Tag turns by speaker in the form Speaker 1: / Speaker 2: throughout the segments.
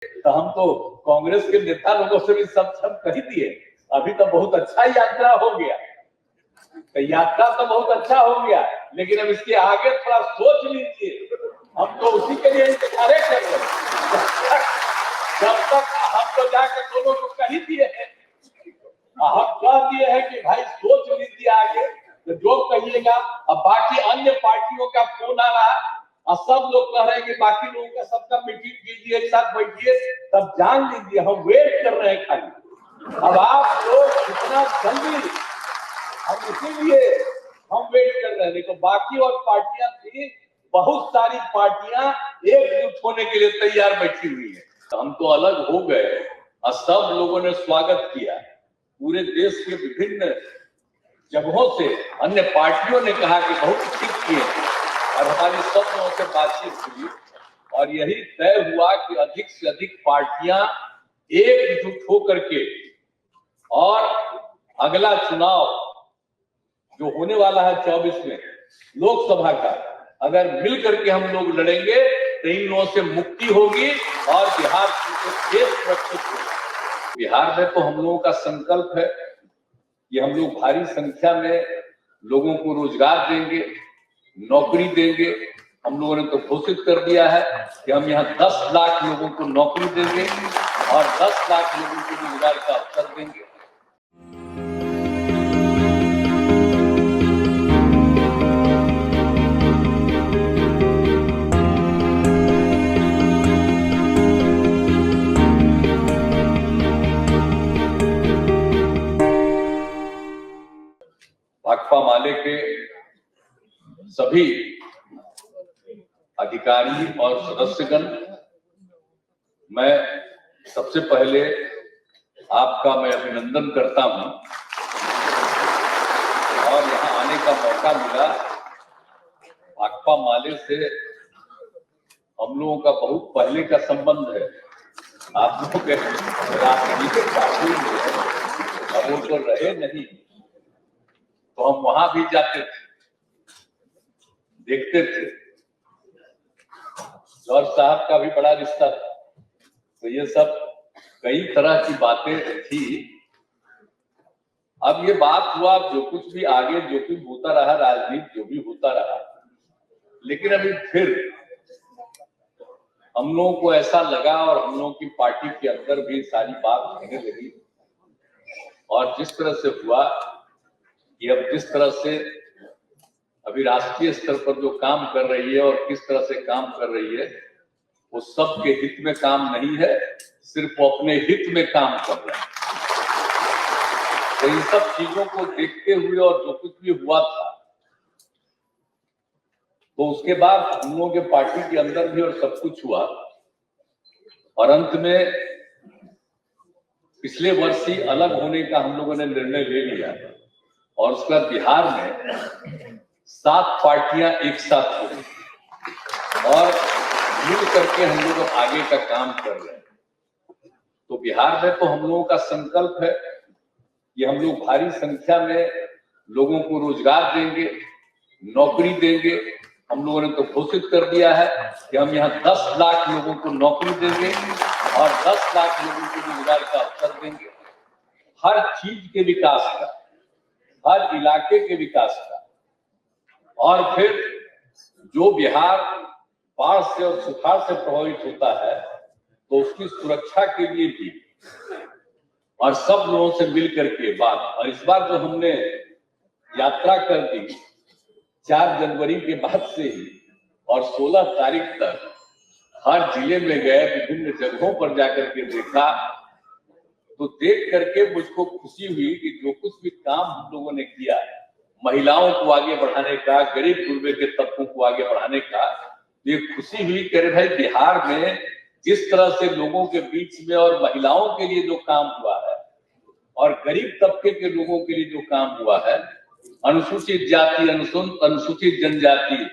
Speaker 1: तो हम तो कांग्रेस के नेता लोगों से भी सब कह दिए, अभी तो बहुत अच्छा यात्रा हो गया, तो यात्रा तो बहुत अच्छा हो गया, लेकिन अब इसके आगे थोड़ा सोच लीजिए। हम तो उसी के लिए इंतजार कर रहे हैं। जब तक हम तो जाकर दोनों को कह दिए हैं, हम कह दिए हैं कि भाई सोच लीजिए आगे, तो जो कहिएगा। अब बाकी अन्य पार्टियों का फोन आ रहा है और सब लोग कह रहे हैं कि बाकी लोगों का सबका मीटिंग कीजिए, एक साथ बैठिए, तब जान लीजिए हम वेट कर रहे हैं खाली। अब आप लोग इतना जल्दी, हम इसीलिए हम वेट कर रहे हैं। देखो बाकी और पार्टियां थी, बहुत सारी पार्टियां एकजुट होने के लिए तैयार बैठी हुई है। तो हम तो अलग हो गए और सब लोगों ने स्वागत किया। पूरे देश के विभिन्न जगहों से अन्य पार्टियों ने कहा कि बहुत ठीक किए, और हमारी सब लोगों से बातचीत हुई और यही तय हुआ कि अधिक से अधिक पार्टियां एकजुट होकर के, और अगला चुनाव जो होने वाला है 24 में लोकसभा का, अगर मिल करके हम लोग लड़ेंगे तो इन लोगों से मुक्ति होगी और बिहार देश सुरक्षित होगा। बिहार में तो हम लोगों का संकल्प है कि हम लोग भारी संख्या में लोगों को रोजगार देंगे, नौकरी देंगे। हम लोगों ने तो घोषित कर दिया है कि हम यहाँ 10 लाख लोगों को नौकरी देंगे और 10 लाख लोगों को रोजगार का अवसर देंगे। भाकपा माले के सभी अधिकारी और सदस्यगण, मैं सबसे पहले आपका मैं अभिनंदन करता हूं, और यहाँ आने का मौका मिला। भाकपा माले से हम लोगों का बहुत पहले का संबंध है। आप लोगों के राजनीतिक पार्टी में अब वो तो रहे नहीं, तो हम वहां भी जाते थे, देखते थे। जौहर साहब का भी बड़ा रिश्ता था, तो ये सब कई तरह की बातें थी। अब ये बात हुआ, जो कुछ भी आगे जो कुछ होता रहा, राजनीति जो भी होता रहा, लेकिन अभी फिर हम लोगों को ऐसा लगा, और हम लोगों की पार्टी के अंदर भी सारी बात होने लगी, और जिस तरह से हुआ कि अब जिस तरह से अभी राष्ट्रीय स्तर पर जो काम कर रही है और किस तरह से काम कर रही है, वो सबके हित में काम नहीं है, सिर्फ वो अपने हित में काम कर रहे हैं। तो इन सब चीजों को देखते हुए और जो कुछ भी हुआ था, तो उसके बाद हम लोगों के पार्टी के अंदर भी और सब कुछ हुआ, और अंत में पिछले वर्ष ही अलग होने का हम लोगों ने निर्णय ले लिया, और उसका बिहार में 7 पार्टियां एक साथ हो गई और मिल करके हम लोग आगे का काम कर रहे हैं। तो बिहार में तो हम लोगों का संकल्प है कि हम लोग भारी संख्या में लोगों को रोजगार देंगे, नौकरी देंगे। हम लोगों ने तो घोषित कर दिया है कि हम यहाँ 10 लाख लोगों को नौकरी देंगे और 10 लाख लोगों को रोजगार का अवसर देंगे। हर चीज के विकास का, हर इलाके के विकास का, और फिर जो बिहार बाढ़ से और सुखाड़ से प्रभावित होता है, तो उसकी सुरक्षा के लिए भी, और सब लोगों से मिल करके बात। और इस बार जो हमने यात्रा कर दी 4 जनवरी के बाद से ही, और 16 तारीख तक हर जिले में गए, विभिन्न जगहों पर जाकर के देखा, तो देख करके मुझको खुशी हुई कि जो कुछ भी काम हम लोगों ने किया, महिलाओं को आगे बढ़ाने का, गरीब गुरबे के तबकों को आगे बढ़ाने का, ये खुशी हुई कि भाई बिहार में जिस तरह से लोगों के बीच में और महिलाओं के लिए जो काम हुआ है, और गरीब तबके के लोगों के लिए जो काम हुआ है, अनुसूचित जाति, अनुसूचित जनजाति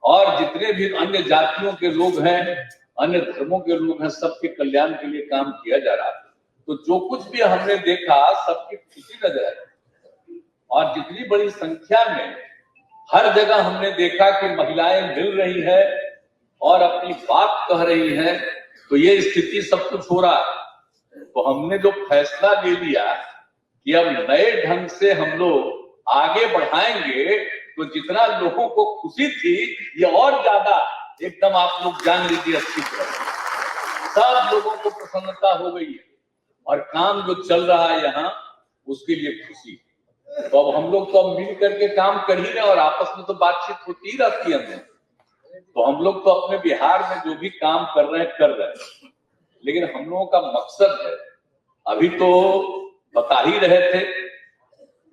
Speaker 1: और जितने भी अन्य जातियों के लोग हैं, अन्य धर्मों के लोग हैं, सबके कल्याण के लिए काम किया जा रहा है। तो जो कुछ भी हमने देखा, सबकी खुशी नजर आई, और जितनी बड़ी संख्या में हर जगह हमने देखा कि महिलाएं मिल रही हैं और अपनी बात कह रही हैं, तो ये स्थिति सब कुछ हो रहा है। तो हमने जो फैसला ले लिया कि अब नए ढंग से हम लोग आगे बढ़ाएंगे, तो जितना लोगों को खुशी थी ये और ज्यादा एकदम आप लोग जान लीजिए अच्छी तरह सब लोगों को प्रसन्नता हो गई है और काम जो चल रहा है यहाँ उसके लिए खुशी। तो अब हम लोग तो अब मिल करके काम कर ही रहे और आपस में तो बातचीत होती ही रहती है हमें। तो हम लोग तो अपने बिहार में जो भी काम कर रहे हैं, लेकिन हम लोगों का मकसद है, अभी तो बता ही रहे थे,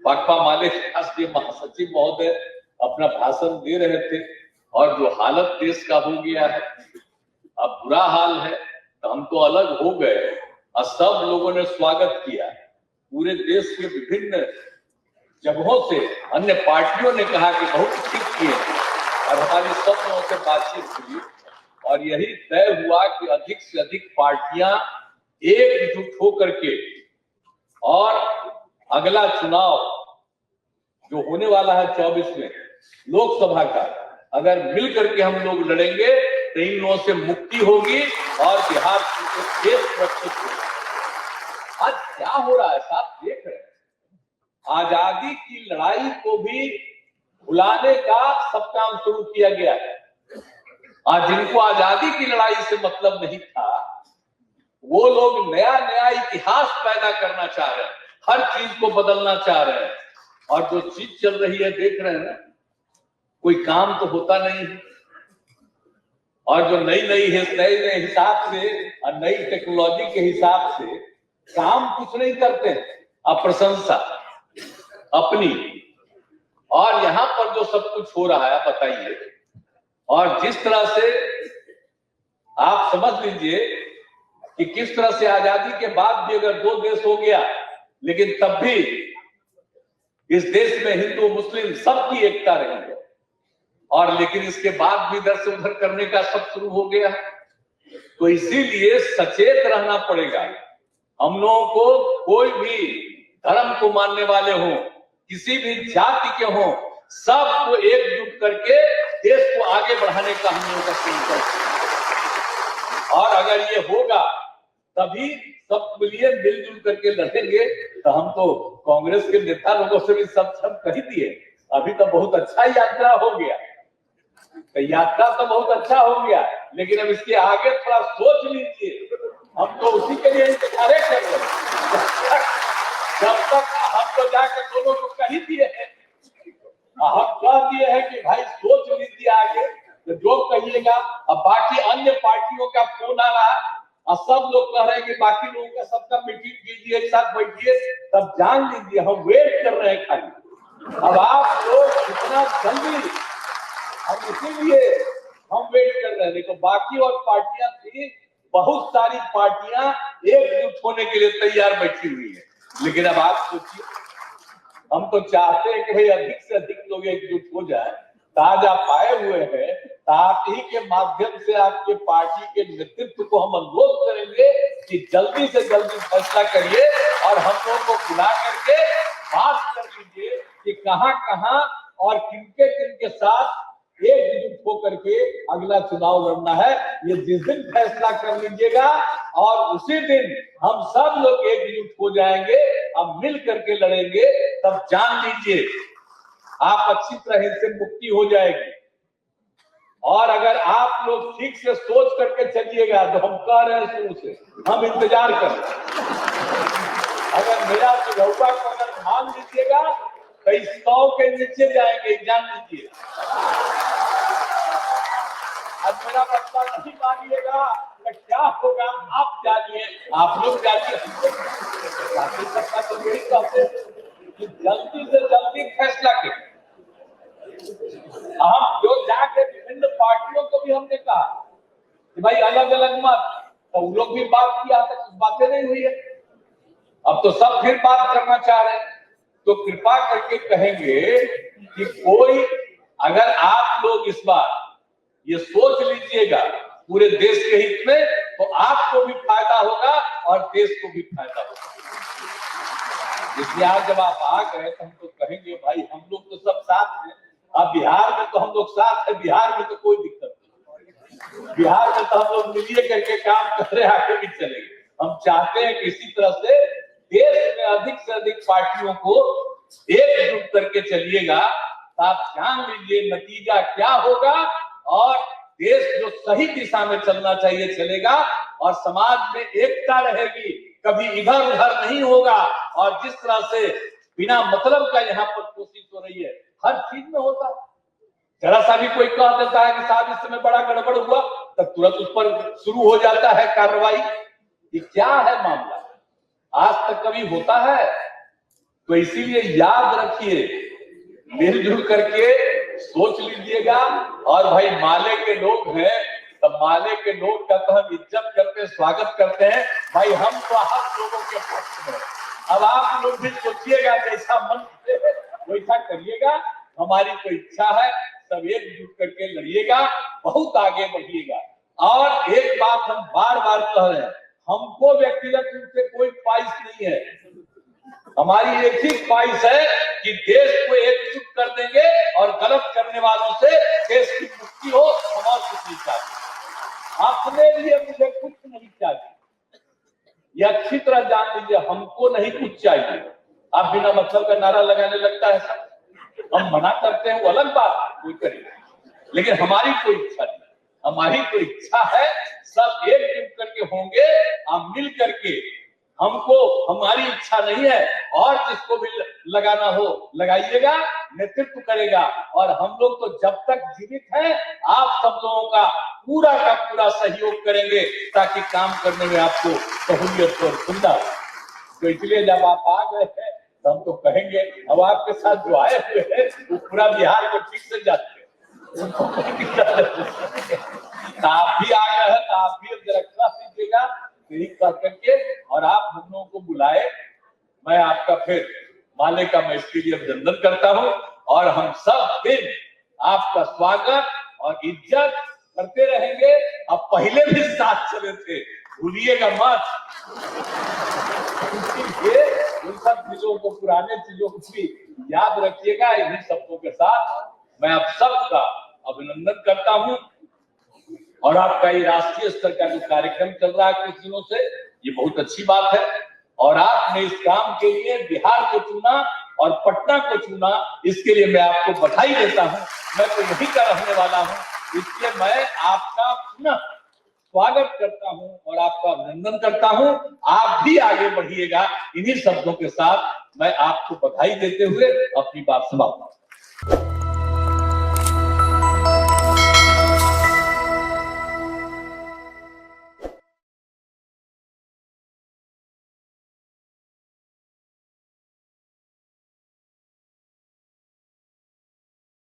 Speaker 1: भाकपा माले राष्ट्रीय महासचिव महोदय अपना भाषण दे रहे थे और जो हालत देश का हो गया है, अब बुरा हाल है, तो हम तो अलग हो गए और सब लोगों ने स्वागत किया। पूरे देश के विभिन्न जगहों से अन्य पार्टियों ने कहा कि बहुत ठीक किए और हमारी सब लोगों से बातचीत हुई और यही तय हुआ कि अधिक से अधिक पार्टियां एकजुट होकर के और अगला चुनाव जो होने वाला है 24 में लोकसभा का, अगर मिल करके हम लोग लड़ेंगे तो इन लोगों से मुक्ति होगी और बिहार देश सुरक्षित होगा। आज क्या हो रहा है साहब, देख रहे हैं, आजादी की लड़ाई को भी भुलाने का सब काम शुरू किया गया है। आज जिनको आजादी की लड़ाई से मतलब नहीं था, वो लोग नया नया इतिहास पैदा करना चाह रहे हैं, हर चीज को बदलना चाह रहे हैं। और जो चीज चल रही है देख रहे हैं ना, कोई काम तो होता नहीं है। और जो नई नई हिसाब से और नई टेक्नोलॉजी के हिसाब से काम कुछ नहीं करते, अब प्रशंसा अपनी। और यहाँ पर जो सब कुछ हो रहा है बताइए, और जिस तरह से आप समझ लीजिए कि किस तरह से आजादी के बाद भी अगर दो देश हो गया, लेकिन तब भी इस देश में हिंदू मुस्लिम सबकी एकता रही है, और लेकिन इसके बाद भी इधर से उधर करने का सब शुरू हो गया। तो इसीलिए सचेत रहना पड़ेगा। हम लोगों को, कोई भी धर्म को मानने वाले हों, किसी भी जाति के हों, सबको एकजुट करके देश को आगे बढ़ाने का हम लोगों का संकल्प है। और अगर ये होगा तभी सब मिलिए मिलजुल करके लड़ेंगे। तो हम तो कांग्रेस के नेता लोगों से भी सब कह दिए, अभी तो बहुत अच्छा यात्रा हो गया, तो यात्रा तो बहुत अच्छा हो गया, लेकिन अब इसके आगे थोड़ा सोच लीजिए। हम तो उसी के लिए इंतजार कर रहे हैं। जब तक हम तो जाकर दोनों को कह ही दिए हैं, हम कह दिए हैं कि भाई सोच लीजिए आगे, तो जो कहिएगा। अब बाकी अन्य पार्टियों का फोन आ रहा है और सब लोग कह रहे हैं कि बाकी लोगों का सबका मीटिंग कीजिए, एक साथ बैठिए, तब जान लीजिए हम वेट कर रहे हैं खाली। अब आप लोग इतना जल्दी, हम इसीलिए हम वेट कर रहे हैं। देखो बाकी और पार्टियां थी, बहुत सारी पार्टियां एकजुट होने के लिए तैयार बैठी हुई है, लेकिन अब आप सोचिए, हम तो चाहते हैं कि भाई अधिक से अधिक लोग एकजुट हो जाए। ताज आप आए हुए हैं, आप ही के माध्यम से आपके पार्टी के नेतृत्व को हम अनुरोध करेंगे कि जल्दी से जल्दी फैसला करिए और हम लोगों को बुला करके बात कर लीजिए कि कहां कहां और किनके किनके साथ एकजुट होकर के अगला चुनाव लड़ना है। ये जिस दिन फैसला कर लीजिएगा और उसी दिन हम सब लोग एकजुट हो जाएंगे, हम मिल करके लड़ेंगे, तब जान लीजिए आप अच्छी तरह से मुक्ति हो जाएगी। और अगर आप लोग ठीक से सोच करके चलिएगा, तो हम कह रहे हैं शुरू से, हम इंतजार कर रहे हैं। अगर मेरा सुझाव को अगर मान लीजिएगा तो 100 के नीचे जाएंगे, जान लीजिए। अब मेरा बच्चा नहीं मानिएगा तो क्या होगा आप जानिए, आप लोग जानिए। सबका तो यही कहते हैं कि जल्दी से जल्दी फैसला करें। हम जो जाके विभिन्न पार्टियों को भी हमने कहा कि भाई अलग अलग मत, तो उन लोग भी बात किया, तो कुछ बातें नहीं हुई है। अब तो सब फिर बात करना चाह रहे हैं। तो कृपा करके कहेंगे कि कोई, अगर आप लोग इस बार ये सोच लीजिएगा पूरे देश के हित में, तो आपको भी फायदा होगा और देश को भी फायदा होगा। इसलिए आज जब आप आ गए तो हम तो कहेंगे भाई हम लोग तो सब साथ हैं। अब बिहार में तो हम लोग साथ हैं, बिहार में तो कोई दिक्कत नहीं। बिहार में तो हम लोग मिलिए करके काम कर रहे हैं, आगे भी चलेंगे। हम चाहते हैं कि इसी तरह से देश में अधिक से अधिक पार्टियों को एकजुट करके चलिएगा, तो आप जान लीजिए नतीजा क्या होगा, और देश जो सही दिशा में चलना चाहिए चलेगा, और समाज में एकता रहेगी, कभी इधर उधर नहीं होगा। और जिस तरह से बिना मतलब का यहाँ पर कोशिश हो रही है, हर चीज में होता है, जरा सा भी कोई कह देता है कि साहब इस समय बड़ा गड़बड़ हुआ, तब तुरंत उस पर शुरू हो जाता है कार्रवाई। ये क्या है मामला, आज तक कभी होता है? तो इसीलिए याद रखिए, मिलजुल करके सोच लीजिएगा। और भाई माले के लोग हैं, तब माले के लोग का तो हम इज्जत करते, स्वागत करते हैं। भाई हम तो हर लोगों के पक्ष में। अब आप लोग भी सोचिएगा, जैसा मन वैसा करिएगा। हमारी तो इच्छा है सब एकजुट करके लड़िएगा, बहुत आगे बढ़िएगा। और एक बात हम बार बार कह रहे हैं, हमको व्यक्तिगत रूप से कोई ख्वाहिश नहीं है, हमारी एक ही ख्वाहिश है कि देश को एकजुट कर देंगे और गलत करने वालों से देश की मुक्ति हो। हम और कुछ नहीं चाहते, अपने लिए मुझे कुछ नहीं चाहिए, ये अच्छी तरह जान लीजिए, हमको नहीं कुछ चाहिए। आप बिना मतलब का नारा लगाने लगता है सब, हम मना करते हैं वो अलग बात, कोई करेगा, लेकिन हमारी कोई इच्छा नहीं। हमारी तो इच्छा है सब एकजुट करके होंगे, हम मिल करके, हमको हमारी इच्छा नहीं है। और जिसको भी लगाना हो लगाइएगा, नेतृत्व करेगा। और हम लोग तो जब तक जीवित हैं, आप सब लोगों का पूरा सहयोग करेंगे, ताकि काम करने में आपको सहूलियत और सुविधा हो। तो इसलिए जब आप आ गए हैं, तो हम तो कहेंगे, अब आपके साथ जो आए हुए हैं वो पूरा बिहार को ठीक से जाते हैं। आप भी आ गए हैं, तो आप भी रक्षा दीजिएगा, यही कह करके। और आप हम लोगों को बुलाए, मैं आपका फिर माले का मैं इसके लिए अभिनंदन करता हूं। और हम सब दिन आपका स्वागत और इज्जत करते रहेंगे। अब पहले भी साथ चले थे, भूलिएगा मत। उन सब चीजों को, पुराने चीजों को भी याद रखिएगा। इन्हीं शब्दों के साथ मैं आप सबका अभिनंदन करता हूं। और आपका ये राष्ट्रीय स्तर का जो कार्यक्रम चल रहा है कुछ दिनों से, ये बहुत अच्छी बात है। और आपने इस काम के लिए बिहार को चुना और पटना को चुना, इसके लिए मैं आपको बधाई देता हूं। मैं तो यही का रहने वाला हूं, इसलिए मैं आपका पुनः स्वागत करता हूं और आपका अभिनंदन करता हूं। आप भी आगे बढ़िएगा। इन्हीं शब्दों के साथ मैं आपको बधाई देते हुए अपनी बात समाप्त